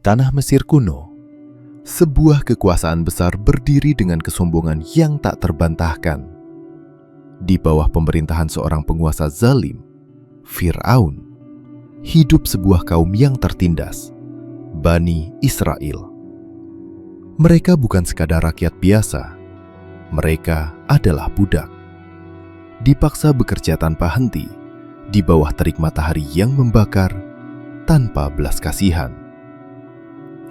tanah Mesir kuno, sebuah kekuasaan besar berdiri dengan kesombongan yang tak terbantahkan. Di bawah pemerintahan seorang penguasa zalim, Fir'aun, hidup sebuah kaum yang tertindas, Bani Israel. Mereka bukan sekadar rakyat biasa, mereka adalah budak. Dipaksa bekerja tanpa henti, di bawah terik matahari yang membakar, tanpa belas kasihan.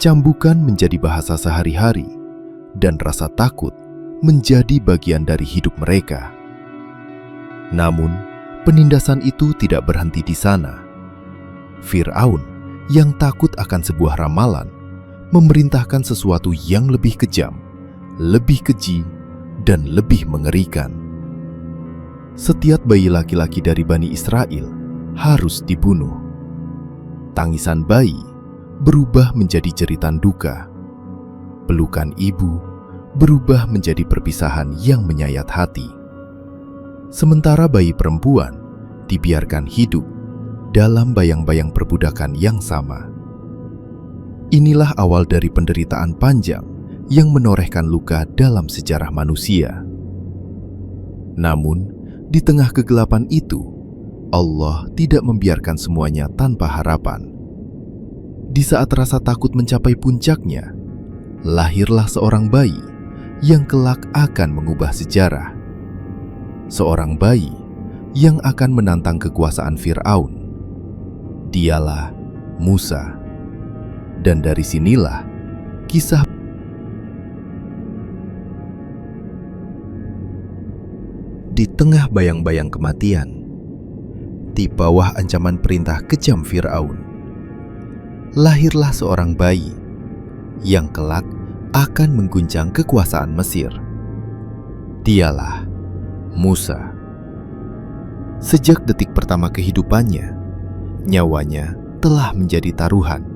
Cambukan menjadi bahasa sehari-hari, dan rasa takut menjadi bagian dari hidup mereka. Namun, penindasan itu tidak berhenti di sana. Fir'aun yang takut akan sebuah ramalan, memerintahkan sesuatu yang lebih kejam, lebih keji, dan lebih mengerikan. Setiap bayi laki-laki dari Bani Israel harus dibunuh. Tangisan bayi berubah menjadi jeritan duka. Pelukan ibu berubah menjadi perpisahan yang menyayat hati. Sementara bayi perempuan dibiarkan hidup dalam bayang-bayang perbudakan yang sama. Inilah awal dari penderitaan panjang yang menorehkan luka dalam sejarah manusia. Namun, di tengah kegelapan itu, Allah tidak membiarkan semuanya tanpa harapan. Di saat rasa takut mencapai puncaknya, lahirlah seorang bayi yang kelak akan mengubah sejarah. Seorang bayi yang akan menantang kekuasaan Fir'aun. Dialah Musa. Dan dari sinilah kisah di tengah bayang-bayang kematian, di bawah ancaman perintah kejam Fir'aun, lahirlah seorang bayi yang kelak akan mengguncang kekuasaan Mesir. Dialah Musa. Sejak detik pertama kehidupannya, nyawanya telah menjadi taruhan.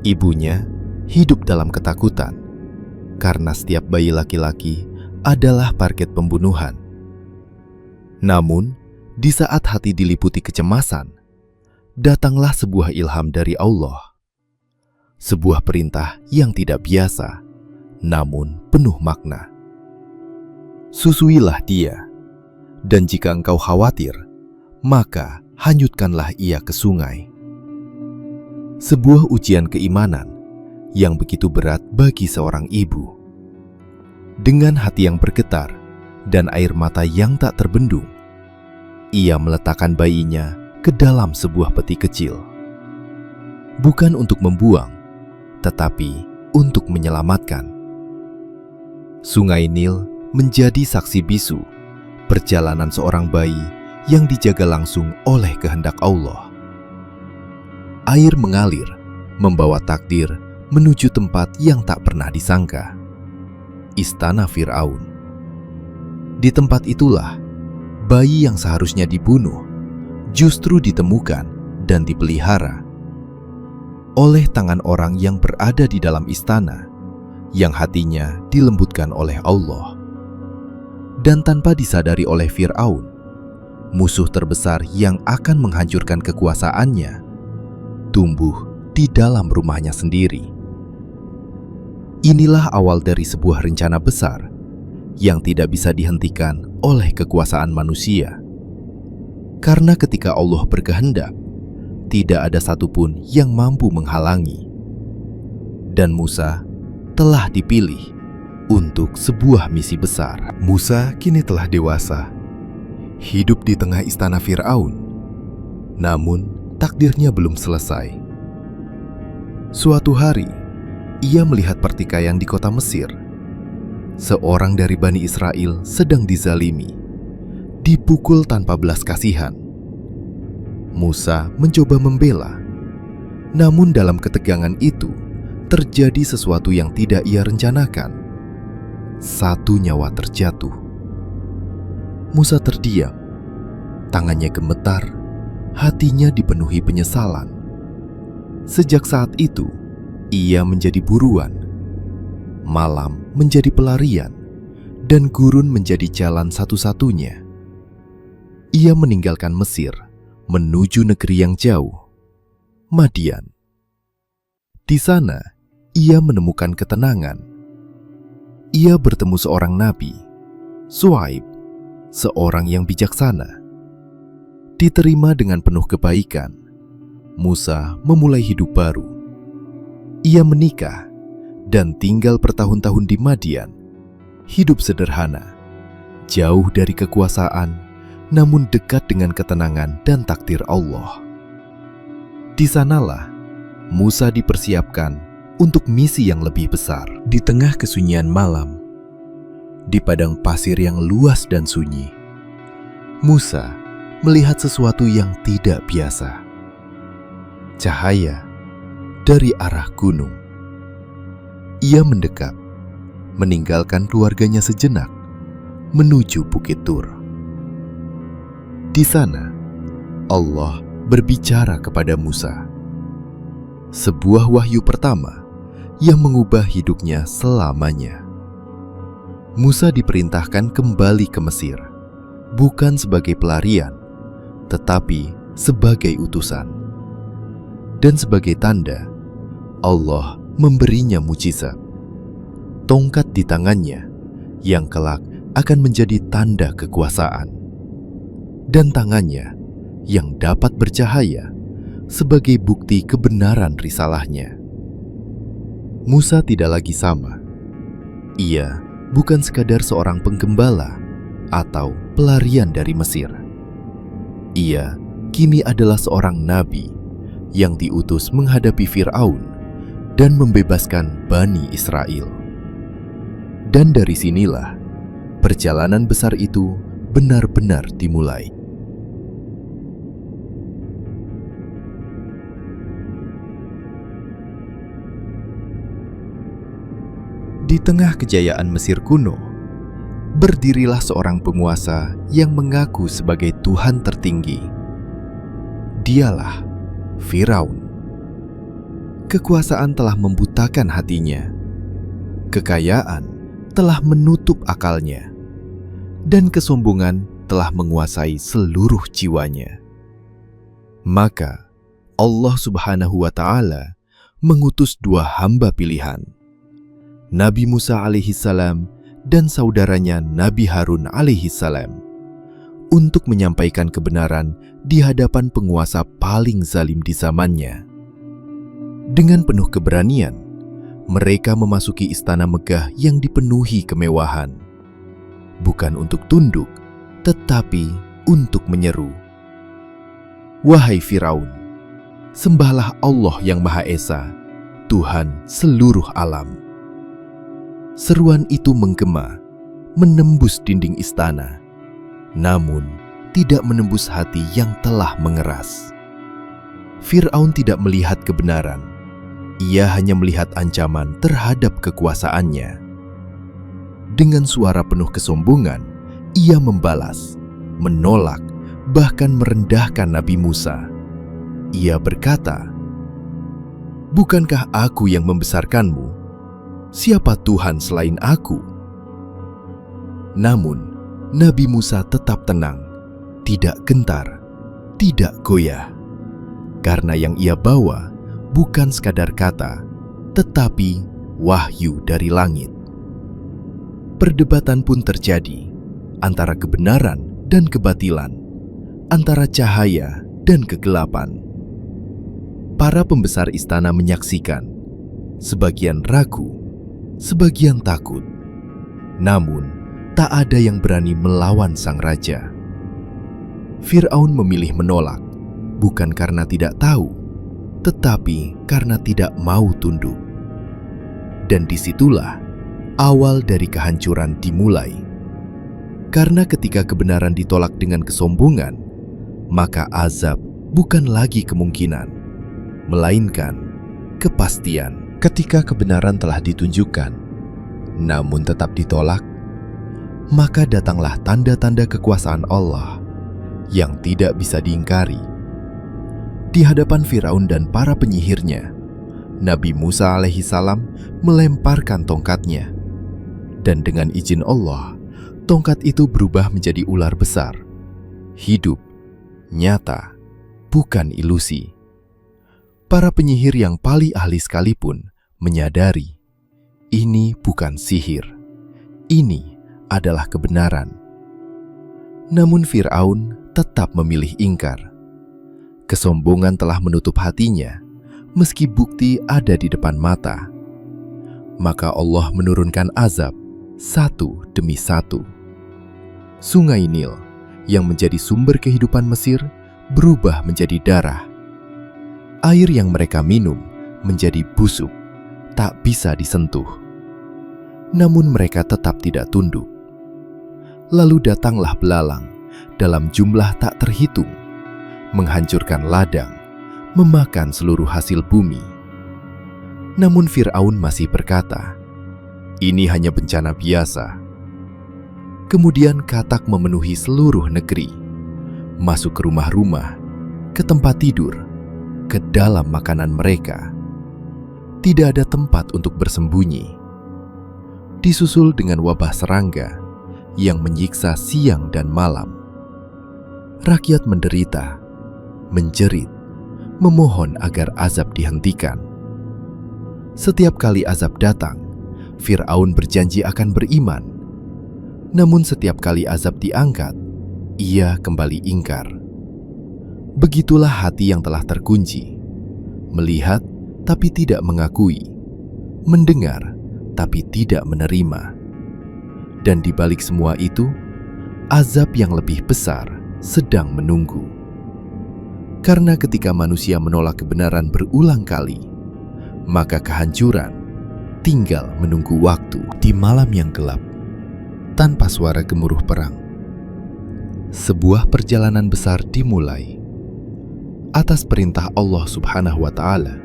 Ibunya hidup dalam ketakutan karena setiap bayi laki-laki adalah target pembunuhan. Namun, di saat hati diliputi kecemasan, datanglah sebuah ilham dari Allah. Sebuah perintah yang tidak biasa, namun penuh makna. Susuilah dia, dan jika engkau khawatir, maka hanyutkanlah ia ke sungai. Sebuah ujian keimanan yang begitu berat bagi seorang ibu. Dengan hati yang bergetar dan air mata yang tak terbendung, ia meletakkan bayinya ke dalam sebuah peti kecil. Bukan untuk membuang, tetapi untuk menyelamatkan. Sungai Nil menjadi saksi bisu perjalanan seorang bayi yang dijaga langsung oleh kehendak Allah. Air mengalir, membawa takdir menuju tempat yang tak pernah disangka. Istana Fir'aun. Di tempat itulah, bayi yang seharusnya dibunuh, justru ditemukan dan dipelihara oleh tangan orang yang berada di dalam istana, yang hatinya dilembutkan oleh Allah. Dan tanpa disadari oleh Fir'aun, musuh terbesar yang akan menghancurkan kekuasaannya, tumbuh di dalam rumahnya sendiri. Inilah awal dari sebuah rencana besar yang tidak bisa dihentikan oleh kekuasaan manusia. Karena ketika Allah berkehendak, tidak ada satupun yang mampu menghalangi. Dan Musa telah dipilih untuk sebuah misi besar. Musa kini telah dewasa, hidup di tengah istana Fir'aun. Namun, takdirnya belum selesai. Suatu hari, ia melihat pertikaian di kota Mesir. Seorang dari Bani Israel sedang dizalimi, dipukul tanpa belas kasihan. Musa mencoba membela, namun dalam ketegangan itu terjadi sesuatu yang tidak ia rencanakan. Satu nyawa terjatuh. Musa terdiam, tangannya gemetar, hatinya dipenuhi penyesalan. Sejak saat itu, ia menjadi buruan. Malam menjadi pelarian, dan gurun menjadi jalan satu-satunya. Ia meninggalkan Mesir, menuju negeri yang jauh, Madian. Di sana, ia menemukan ketenangan. Ia bertemu seorang nabi, Syuaib, seorang yang bijaksana. Diterima dengan penuh kebaikan, Musa memulai hidup baru. Ia menikah dan tinggal bertahun-tahun di Madian. Hidup sederhana, jauh dari kekuasaan, namun dekat dengan ketenangan dan takdir Allah. Di sanalah Musa dipersiapkan untuk misi yang lebih besar. Di tengah kesunyian malam, di padang pasir yang luas dan sunyi, Musa melihat sesuatu yang tidak biasa. Cahaya dari arah gunung. Ia mendekat, meninggalkan keluarganya sejenak, menuju Bukit Tur. Di sana, Allah berbicara kepada Musa. Sebuah wahyu pertama yang mengubah hidupnya selamanya. Musa diperintahkan kembali ke Mesir, bukan sebagai pelarian, tetapi sebagai utusan. Dan sebagai tanda, Allah memberinya mukjizat. Tongkat di tangannya yang kelak akan menjadi tanda kekuasaan. Dan tangannya yang dapat bercahaya sebagai bukti kebenaran risalahnya. Musa tidak lagi sama. Ia bukan sekadar seorang penggembala atau pelarian dari Mesir. Ia kini adalah seorang nabi yang diutus menghadapi Fir'aun dan membebaskan Bani Israel. Dan dari sinilah perjalanan besar itu benar-benar dimulai. Di tengah kejayaan Mesir kuno, berdirilah seorang penguasa yang mengaku sebagai Tuhan tertinggi. Dialah Firaun. Kekuasaan telah membutakan hatinya. Kekayaan telah menutup akalnya. Dan kesombongan telah menguasai seluruh jiwanya. Maka Allah Subhanahu wa Ta'ala mengutus dua hamba pilihan, Nabi Musa alaihissalam dan saudaranya Nabi Harun alaihissalam, untuk menyampaikan kebenaran di hadapan penguasa paling zalim di zamannya. Dengan penuh keberanian, mereka memasuki istana megah yang dipenuhi kemewahan. Bukan untuk tunduk, tetapi untuk menyeru, "Wahai Firaun, sembahlah Allah yang Maha Esa, Tuhan seluruh alam." Seruan itu menggema, menembus dinding istana, namun tidak menembus hati yang telah mengeras. Fir'aun tidak melihat kebenaran. Ia hanya melihat ancaman terhadap kekuasaannya. Dengan suara penuh kesombongan, ia membalas, menolak, bahkan merendahkan Nabi Musa. Ia berkata, "Bukankah aku yang membesarkanmu? Siapa Tuhan selain aku?" Namun, Nabi Musa tetap tenang, tidak gentar, tidak goyah. Karena yang ia bawa bukan sekadar kata, tetapi wahyu dari langit. Perdebatan pun terjadi antara kebenaran dan kebatilan, antara cahaya dan kegelapan. Para pembesar istana menyaksikan, sebagian ragu, sebagian takut. Namun, tak ada yang berani melawan sang raja. Fir'aun memilih menolak, bukan karena tidak tahu, tetapi karena tidak mau tunduk. Dan disitulah awal dari kehancuran dimulai. Karena ketika kebenaran ditolak dengan kesombongan, maka azab bukan lagi kemungkinan, melainkan kepastian. Ketika kebenaran telah ditunjukkan, namun tetap ditolak, maka datanglah tanda-tanda kekuasaan Allah yang tidak bisa diingkari. Di hadapan Firaun dan para penyihirnya, Nabi Musa alaihissalam melemparkan tongkatnya. Dan dengan izin Allah, tongkat itu berubah menjadi ular besar. Hidup, nyata, bukan ilusi. Para penyihir yang paling ahli sekalipun menyadari ini bukan sihir, ini adalah kebenaran. Namun Fir'aun tetap memilih ingkar. Kesombongan telah menutup hatinya, meski bukti ada di depan mata. Maka Allah menurunkan azab satu demi satu. Sungai Nil yang menjadi sumber kehidupan Mesir berubah menjadi darah. Air yang mereka minum menjadi busuk, tak bisa disentuh. Namun mereka tetap tidak tunduk. Lalu datanglah belalang dalam jumlah tak terhitung, menghancurkan ladang, memakan seluruh hasil bumi. Namun Fir'aun masih berkata, "Ini hanya bencana biasa." Kemudian katak memenuhi seluruh negeri, masuk ke rumah-rumah, ke tempat tidur, ke dalam makanan mereka. Tidak ada tempat untuk bersembunyi. Disusul dengan wabah serangga yang menyiksa siang dan malam. Rakyat menderita, menjerit, memohon agar azab dihentikan. Setiap kali azab datang, Fir'aun berjanji akan beriman. Namun setiap kali azab diangkat, ia kembali ingkar. Begitulah hati yang telah terkunci, melihat tapi tidak mengakui, mendengar tapi tidak menerima. Dan di balik semua itu, azab yang lebih besar sedang menunggu. Karena ketika manusia menolak kebenaran berulang kali, maka kehancuran tinggal menunggu waktu. Di malam yang gelap, tanpa suara gemuruh perang, sebuah perjalanan besar dimulai. Atas perintah Allah Subhanahu wa Ta'ala,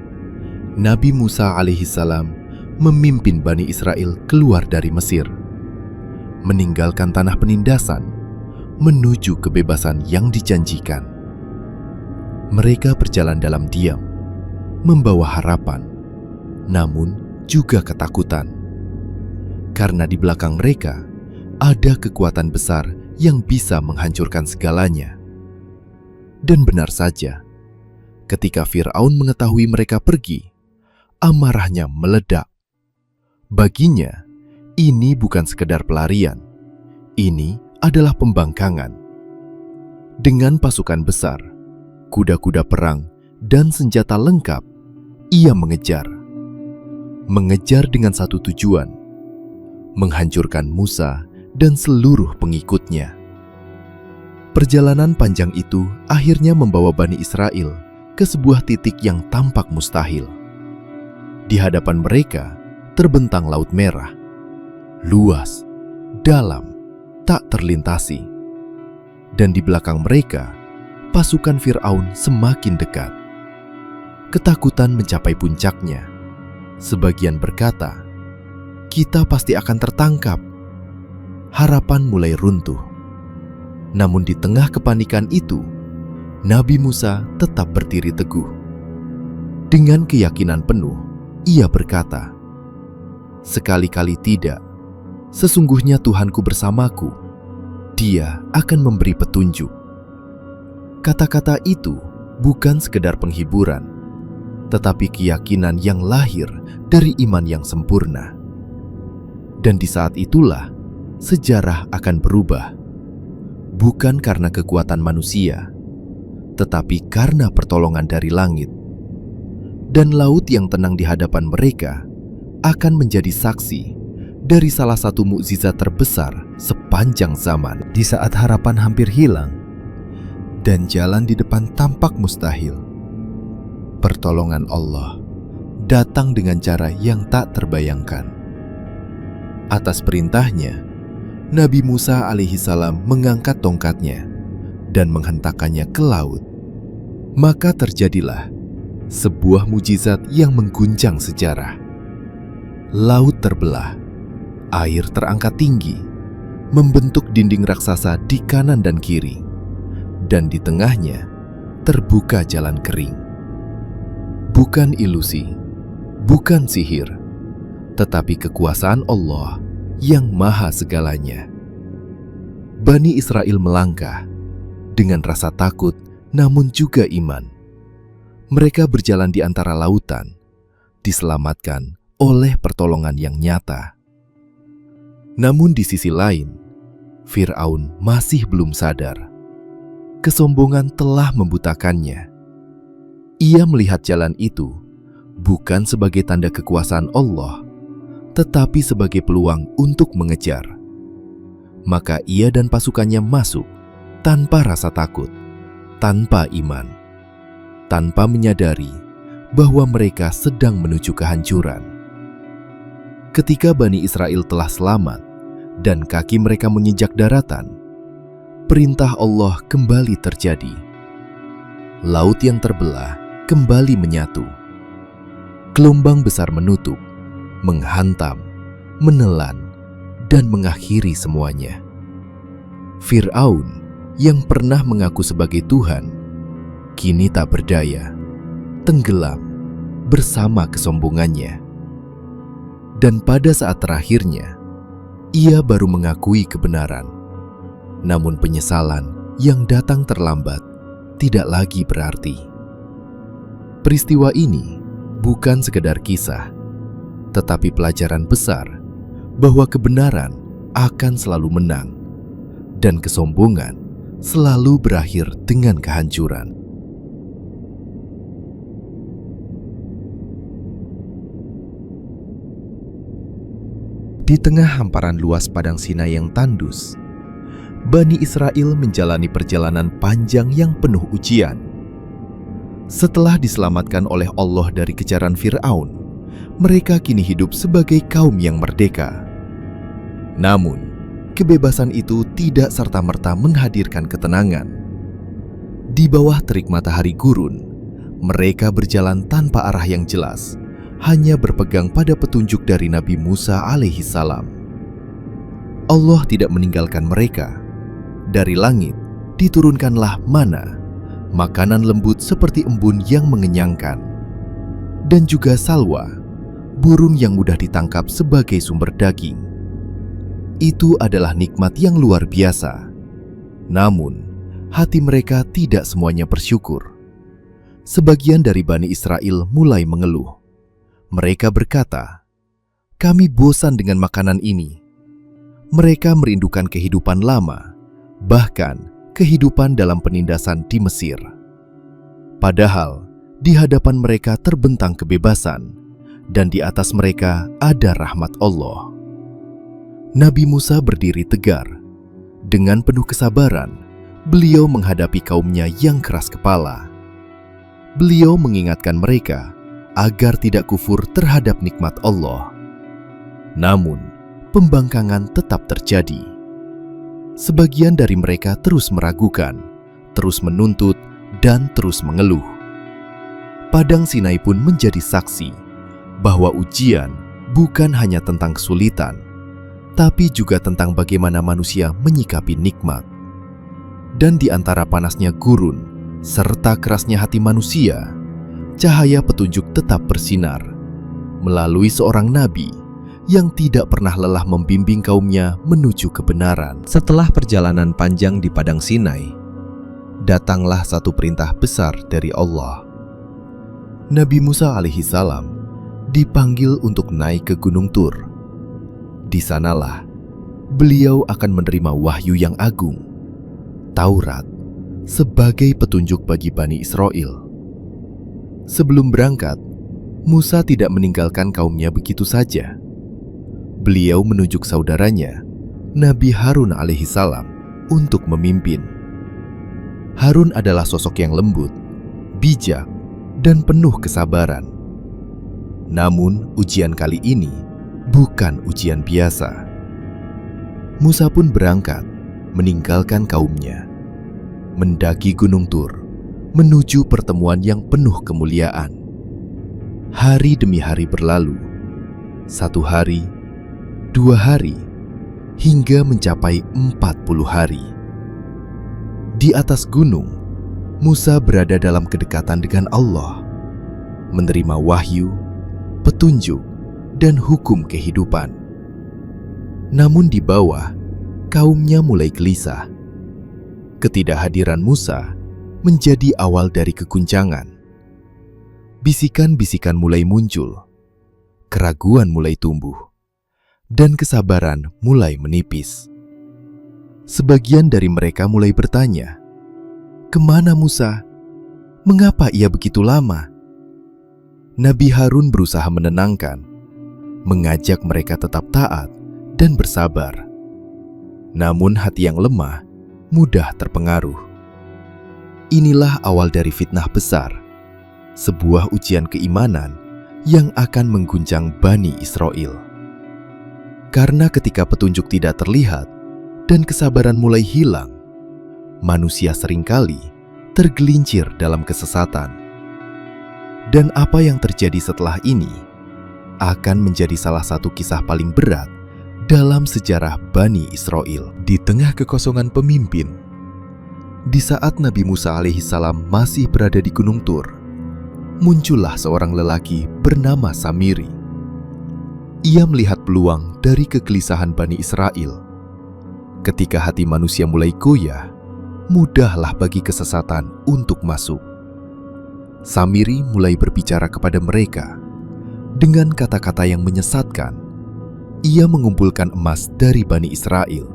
Nabi Musa alaihissalam memimpin Bani Israel keluar dari Mesir, meninggalkan tanah penindasan, menuju kebebasan yang dijanjikan. Mereka berjalan dalam diam, membawa harapan, namun juga ketakutan. Karena di belakang mereka ada kekuatan besar yang bisa menghancurkan segalanya. Dan benar saja, ketika Fir'aun mengetahui mereka pergi, amarahnya meledak. Baginya, ini bukan sekedar pelarian, ini adalah pembangkangan. Dengan pasukan besar, kuda-kuda perang, dan senjata lengkap, ia mengejar. Mengejar dengan satu tujuan, menghancurkan Musa dan seluruh pengikutnya. Perjalanan panjang itu akhirnya membawa Bani Israel ke sebuah titik yang tampak mustahil. Di hadapan mereka terbentang Laut Merah, luas, dalam, tak terlintasi. Dan di belakang mereka, pasukan Fir'aun semakin dekat. Ketakutan mencapai puncaknya. Sebagian berkata, "Kita pasti akan tertangkap." Harapan mulai runtuh. Namun di tengah kepanikan itu, Nabi Musa tetap berdiri teguh. Dengan keyakinan penuh, ia berkata, "Sekali-kali tidak, sesungguhnya Tuhanku bersamaku. Dia akan memberi petunjuk." Kata-kata itu bukan sekedar penghiburan, tetapi keyakinan yang lahir dari iman yang sempurna. Dan di saat itulah, sejarah akan berubah. Bukan karena kekuatan manusia, tetapi karena pertolongan dari langit. Dan laut yang tenang di hadapan mereka akan menjadi saksi dari salah satu mukjizat terbesar sepanjang zaman. Di saat harapan hampir hilang dan jalan di depan tampak mustahil, pertolongan Allah datang dengan cara yang tak terbayangkan. Atas perintahnya, Nabi Musa alaihissalam mengangkat tongkatnya dan menghentakkannya ke laut. Maka terjadilah sebuah mukjizat yang mengguncang sejarah. Laut terbelah, air terangkat tinggi, membentuk dinding raksasa di kanan dan kiri, dan di tengahnya terbuka jalan kering. Bukan ilusi, bukan sihir, tetapi kekuasaan Allah yang maha segalanya. Bani Israel melangkah dengan rasa takut namun juga iman. Mereka berjalan di antara lautan, diselamatkan oleh pertolongan yang nyata. Namun di sisi lain, Fir'aun masih belum sadar. Kesombongan telah membutakannya. Ia melihat jalan itu bukan sebagai tanda kekuasaan Allah, tetapi sebagai peluang untuk mengejar. Maka ia dan pasukannya masuk tanpa rasa takut, tanpa iman, tanpa menyadari bahwa mereka sedang menuju kehancuran. Ketika Bani Israel telah selamat dan kaki mereka menginjak daratan, perintah Allah kembali terjadi. Laut yang terbelah kembali menyatu. Gelombang besar menutup, menghantam, menelan, dan mengakhiri semuanya. Fir'aun yang pernah mengaku sebagai Tuhan, kini tak berdaya, tenggelam bersama kesombongannya. Dan pada saat terakhirnya, ia baru mengakui kebenaran. Namun penyesalan yang datang terlambat tidak lagi berarti. Peristiwa ini bukan sekedar kisah, tetapi pelajaran besar bahwa kebenaran akan selalu menang dan kesombongan selalu berakhir dengan kehancuran. Di tengah hamparan luas padang Sinai yang tandus, Bani Israel menjalani perjalanan panjang yang penuh ujian. Setelah diselamatkan oleh Allah dari kejaran Fir'aun, mereka kini hidup sebagai kaum yang merdeka. Namun, kebebasan itu tidak serta-merta menghadirkan ketenangan. Di bawah terik matahari gurun, mereka berjalan tanpa arah yang jelas, hanya berpegang pada petunjuk dari Nabi Musa alaihi salam. Allah tidak meninggalkan mereka. Dari langit diturunkanlah mana, makanan lembut seperti embun yang mengenyangkan, dan juga salwa, burung yang mudah ditangkap sebagai sumber daging. Itu adalah nikmat yang luar biasa. Namun, hati mereka tidak semuanya bersyukur. Sebagian dari Bani Israel mulai mengeluh. Mereka berkata, "Kami bosan dengan makanan ini." Mereka merindukan kehidupan lama, bahkan kehidupan dalam penindasan di Mesir. Padahal di hadapan mereka terbentang kebebasan, dan di atas mereka ada rahmat Allah. Nabi Musa berdiri tegar. Dengan penuh kesabaran, beliau menghadapi kaumnya yang keras kepala. Beliau mengingatkan mereka agar tidak kufur terhadap nikmat Allah. Namun, pembangkangan tetap terjadi. Sebagian dari mereka terus meragukan, terus menuntut, dan terus mengeluh. Padang Sinai pun menjadi saksi bahwa ujian bukan hanya tentang kesulitan, tapi juga tentang bagaimana manusia menyikapi nikmat. Dan di antara panasnya gurun serta kerasnya hati manusia, cahaya petunjuk tetap bersinar melalui seorang nabi yang tidak pernah lelah membimbing kaumnya menuju kebenaran. Setelah perjalanan panjang di padang Sinai, datanglah satu perintah besar dari Allah. Nabi Musa alaihi salam dipanggil untuk naik ke Gunung Tur. Di sanalah beliau akan menerima wahyu yang agung, Taurat, sebagai petunjuk bagi Bani Israel. Sebelum berangkat, Musa tidak meninggalkan kaumnya begitu saja. Beliau menunjuk saudaranya, Nabi Harun alaihi salam, untuk memimpin. Harun adalah sosok yang lembut, bijak, dan penuh kesabaran. Namun, ujian kali ini bukan ujian biasa. Musa pun berangkat, meninggalkan kaumnya, mendaki Gunung Tur, menuju pertemuan yang penuh kemuliaan. Hari demi hari berlalu, 1 hari, 2 hari, hingga mencapai 40 hari. Di atas gunung, Musa berada dalam kedekatan dengan Allah, menerima wahyu, petunjuk, dan hukum kehidupan. Namun di bawah, kaumnya mulai gelisah. Ketidakhadiran Musa menjadi awal dari keguncangan. Bisikan-bisikan mulai muncul, keraguan mulai tumbuh, dan kesabaran mulai menipis. Sebagian dari mereka mulai bertanya, "Kemana Musa? Mengapa ia begitu lama?" Nabi Harun berusaha menenangkan, mengajak mereka tetap taat dan bersabar. Namun hati yang lemah mudah terpengaruh. Inilah awal dari fitnah besar, sebuah ujian keimanan yang akan mengguncang Bani Israel. Karena ketika petunjuk tidak terlihat dan kesabaran mulai hilang, manusia seringkali tergelincir dalam kesesatan. Dan apa yang terjadi setelah ini akan menjadi salah satu kisah paling berat dalam sejarah Bani Israel. Di tengah kekosongan pemimpin, di saat Nabi Musa alaihissalam masih berada di Gunung Tur, muncullah seorang lelaki bernama Samiri. Ia melihat peluang dari kegelisahan Bani Israel. Ketika hati manusia mulai goyah, mudahlah bagi kesesatan untuk masuk. Samiri mulai berbicara kepada mereka dengan kata-kata yang menyesatkan. Ia mengumpulkan emas dari Bani Israel.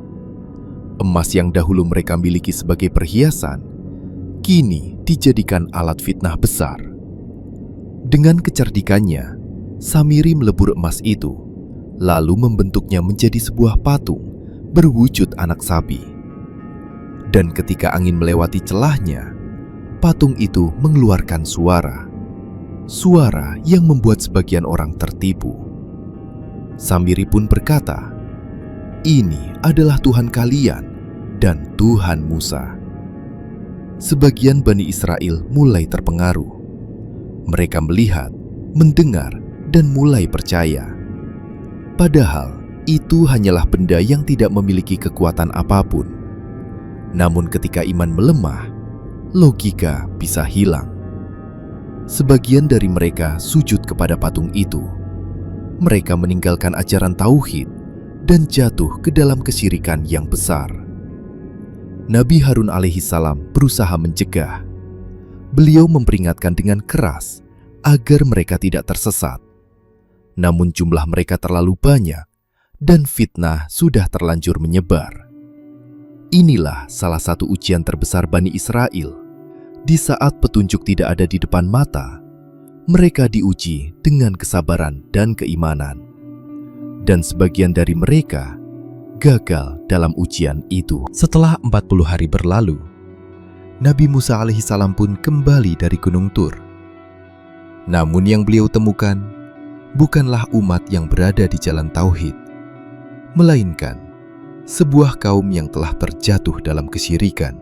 Emas yang dahulu mereka miliki sebagai perhiasan, kini dijadikan alat fitnah besar. Dengan kecerdikannya, Samiri melebur emas itu, lalu membentuknya menjadi sebuah patung berwujud anak sapi. Dan ketika angin melewati celahnya, patung itu mengeluarkan suara. Suara yang membuat sebagian orang tertipu. Samiri pun berkata, "Ini adalah Tuhan kalian dan Tuhan Musa." Sebagian Bani Israel mulai terpengaruh. Mereka melihat, mendengar, dan mulai percaya. Padahal itu hanyalah benda yang tidak memiliki kekuatan apapun. Namun ketika iman melemah, logika bisa hilang. Sebagian dari mereka sujud kepada patung itu. Mereka meninggalkan ajaran tauhid dan jatuh ke dalam kesyirikan yang besar. Nabi Harun alaihissalam berusaha mencegah. Beliau memperingatkan dengan keras agar mereka tidak tersesat. Namun jumlah mereka terlalu banyak dan fitnah sudah terlanjur menyebar. Inilah salah satu ujian terbesar Bani Israel. Di saat petunjuk tidak ada di depan mata, mereka diuji dengan kesabaran dan keimanan. Dan sebagian dari mereka gagal dalam ujian itu. Setelah 40 hari berlalu, Nabi Musa alaihissalam pun kembali dari Gunung Tur. Namun yang beliau temukan bukanlah umat yang berada di jalan tauhid, melainkan sebuah kaum yang telah terjatuh dalam kesyirikan.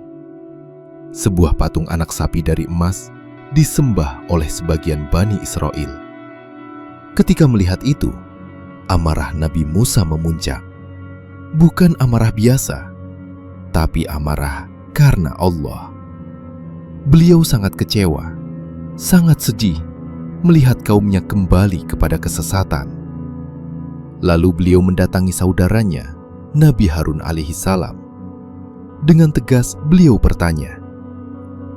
Sebuah patung anak sapi dari emas disembah oleh sebagian Bani Israel. Ketika melihat itu, amarah Nabi Musa memuncak. Bukan amarah biasa, tapi amarah karena Allah. Beliau sangat kecewa, sangat sedih melihat kaumnya kembali kepada kesesatan. Lalu beliau mendatangi saudaranya, Nabi Harun alaihissalam. Dengan tegas beliau bertanya,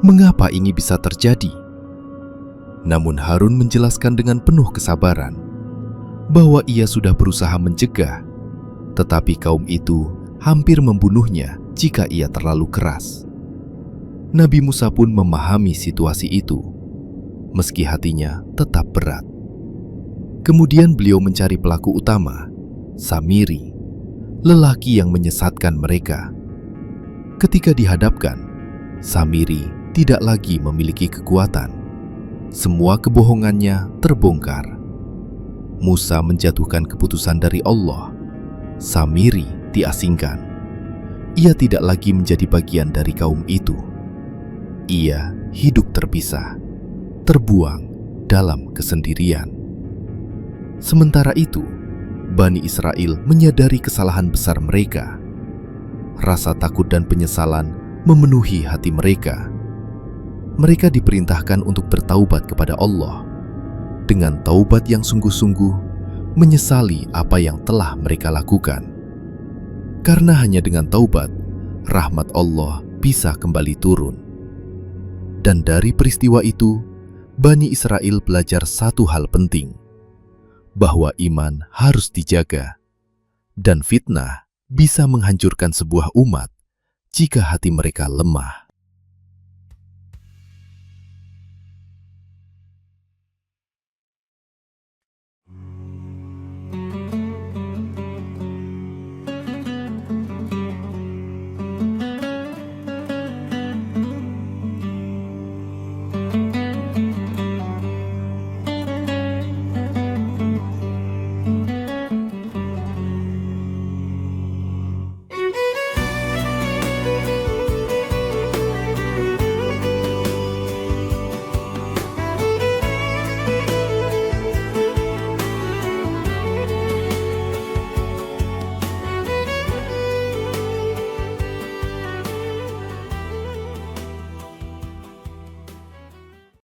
"Mengapa ini bisa terjadi?" Namun Harun menjelaskan dengan penuh kesabaran bahwa ia sudah berusaha mencegah, tetapi kaum itu hampir membunuhnya jika ia terlalu keras. Nabi Musa pun memahami situasi itu, meski hatinya tetap berat. Kemudian beliau mencari pelaku utama, Samiri, lelaki yang menyesatkan mereka. Ketika dihadapkan, Samiri tidak lagi memiliki kekuatan. Semua kebohongannya terbongkar. Musa menjatuhkan keputusan dari Allah. Samiri diasingkan. Ia tidak lagi menjadi bagian dari kaum itu. Ia hidup terpisah, terbuang dalam kesendirian. Sementara itu, Bani Israel menyadari kesalahan besar mereka. Rasa takut dan penyesalan memenuhi hati mereka. Mereka diperintahkan untuk bertaubat kepada Allah. Dengan taubat yang sungguh-sungguh, menyesali apa yang telah mereka lakukan. Karena hanya dengan taubat, rahmat Allah bisa kembali turun. Dan dari peristiwa itu, Bani Israel belajar satu hal penting, bahwa iman harus dijaga, dan fitnah bisa menghancurkan sebuah umat jika hati mereka lemah.